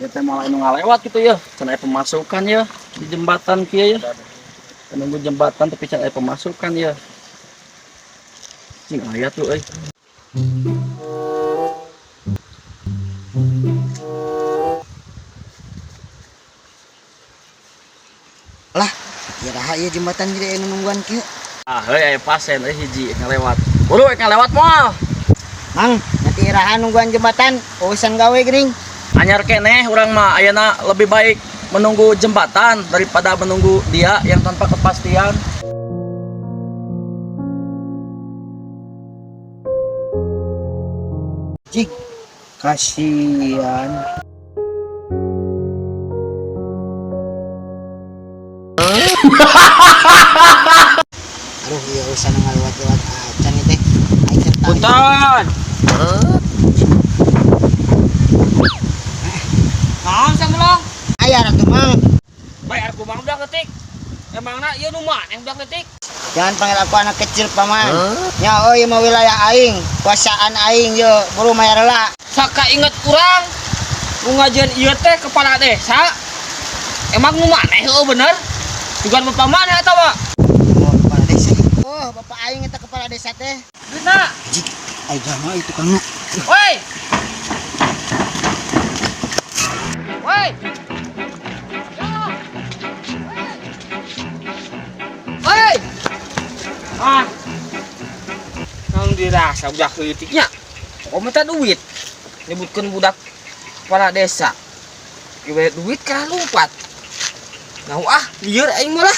Ya teh malah nu ngalewat gitu ya. Can aya pemasukan ya di jembatan kieu ya. Menunggu jembatan tapi can aya pemasukan ya. Cing aya tuh euy. Lah, kiraha ieu jembatan jadi anu nungguan kieu. Ah, heuy aya pasien euy hiji ngalewat. Buru ngalewat moal. Mang, nanti iraha nungguan jembatan, urusan gawe geuning. Anyar keneh urang mah ayeuna lebih baik menunggu jembatan daripada menunggu dia yang tanpa kepastian. Cik, kasihan. Aduh, iya urusan ngalewat-lewat acan teh. Aing teh tanya. Punten. Naon samulong? Aya ratu Mang. Bayar ku mah udah ketik. Emangna ieu nu maneh udah ketik. Jangan panggil aku anak kecil paman. Nya euy mah wilayah aing, kuasaan aing ye, buru mayar heula. Saka inget urang nu ngajian ieu teh kepala desa. Emang nu maneh heuh bener? Bukan bapak maneh eta, Pak? Oh, kepala desa. Oh, bapak aing eta kepala desa teh. Duitna. Jik, ai jama itu kangna. Woi. Woi. Woi. Ah. Nang dirasa budak leutiknya. Oh, minta duit. Nyebutkeun budak kepala desa. Kieu duit kana lumpat. Nah, lieur aing mah lah.